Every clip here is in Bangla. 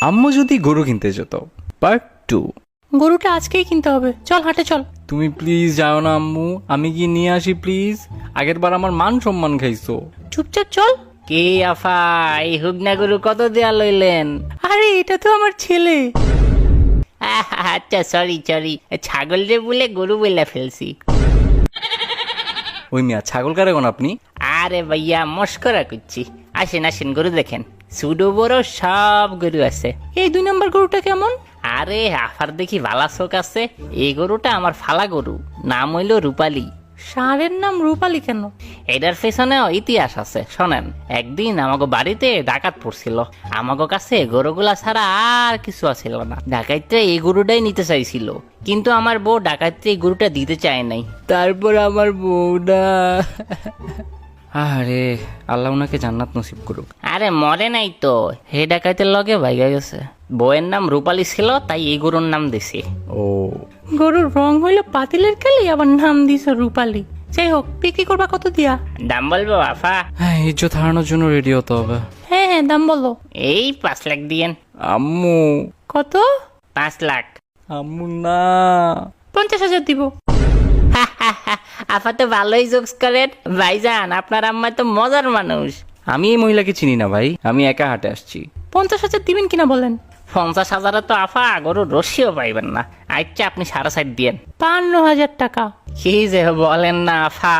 আম্মু যদি গরু কিনতে যেত পার্ট 2। গরুটা আজকেই কিনতে হবে, চল হাটে চল। তুমি প্লিজ যাও না আম্মু, আমি কি নিয়ে আসি প্লিজ। আগের বার আমার মান সম্মান খাইছো। চুপচাপ চল। কে আফা, এই হুগনা গরু কত দেয়া লইলেন? আরে এটা তো আমার ছেলে। আচ্ছা সরি ছাগল রে বলে গরু বলে ফেলছি। ওই মিয়া ছাগল কারে কোন আপনি? আরে ভাইয়া মস্করা করছি। আসেন গরু দেখেন, সুডো বড় সব গরু আছে। এই 2 নম্বর গরুটা কেমন? আরে আফার দেখি ভালা চোখ আছে। এই গরুটা আমার ফালা গরু, নাম হইল রূপালী। ষাঁড়ের নাম রূপালী কেন? এটার পেছনেও ইতিহাস আছে, শোনেন। একদিন আমাকে বাড়িতে ডাকাত পড়ছিল, আমাকে কাছে গরুগুলা ছাড়া আর কিছু আছিল না। ডাকাইতে এই গরুটাই নিতে চাইছিল, কিন্তু আমার বউ ডাকাইতে এই গরুটা দিতে চায় নাই। তারপর আমার বউটা আরে আল্লাহ ওনাকে জান্নাত নসিব করুক। আরে মরে নাই তো, হে ডাকাইতের লগে ভাইগা গেছে। বউয়ের নাম রূপালী ছিল, তাই এই গরুর নাম দিছি। ও গরুর রং হইলো পাতিলের কালি, আবার নাম দিছ রূপালী। যাই হোক, বিক্রি করবা কত দিয়া? দাম বলবো আফা? হ্যাঁ, ইজ্জত হারানোর জন্য রেডি হতে হবে। হ্যাঁ দাম বলো। এই 5 লাখ দিয়েন। আম্মু। কত? 5 লাখ। আম্মু না। 50,000 দিব। আফা তো ভালোই জোকস করেন ভাইজান, আপনার আম্মা তো মজার মানুষ। আমি এই মহিলাকে চিনি না ভাই, আমি একা হাটে আসছি। 50,000 দিবেন কিনা বলেন? 50,000 তো আফা গরুর রশিও পাইবেন না। আচ্ছা আপনি 6.5 দিয়েন। 52,000 টাকা। কি যে বলেন না আফা।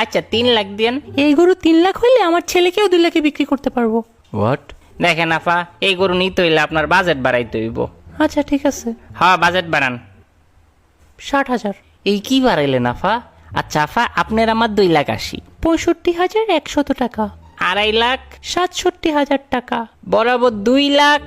আচ্ছা 3 লাখ দিয়েন। এই গরু 3 লাখ হইলে আমার ছেলেকেও 2 লাখে বিক্রি করতে পারবো। হোয়াট? দেখেন আফা, এই গরু নিতে হইলে আপনার বাজেট বাড়াইতে হইব। আচ্ছা ঠিক আছে, হ্যাঁ বাজেট বাড়ান। 60,000। এই কি বাড়াইলেন আফা? আচ্ছা আফা, আপনার আমার 2,80,000। 65,100 টাকা। 2.5 লাখ। 67,000 টাকা। বরাবর 2 লাখ।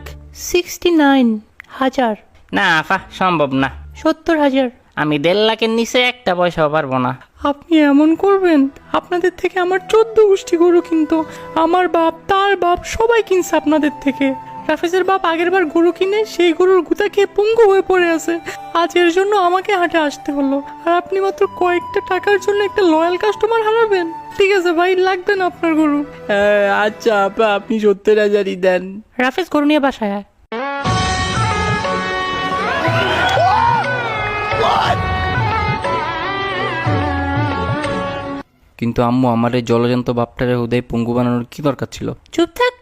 69,000। না আফা, সম্ভব না। 70,000। আমি 1.5 লাখের নিচে একটা পয়সাও পারবো না। আপনি এমন করবেন? আপনাদের থেকে আমার 14 গোষ্ঠী গরু কিনতো, আমার বাপ, তার বাপ, সবাই কিনছে আপনাদের থেকে। রাফেজের বাপ আগের বার গরু কিনে সেই গরুর গুতা খেয়ে পঙ্গু হয়ে পড়ে আছে। আজ এর জন্য আমাকে হাটে আসতে হলো, আর আপনি মাত্র কয়েকটা টাকার জন্য একটা লয়াল কাস্টমার হারাবেন? ঠিক আছে ভাই, লাগবে না আপনার গরু। আচ্ছা আপা, আপনি 70,000ই দেন। রাফেজ গরু নিয়ে বাসায় আয়। কিন্তু আম্মু, আমার এই জলজন্ত বাপটারে হুদাই পঙ্গু বানানোর কি দরকার ছিল? চুপ থাক।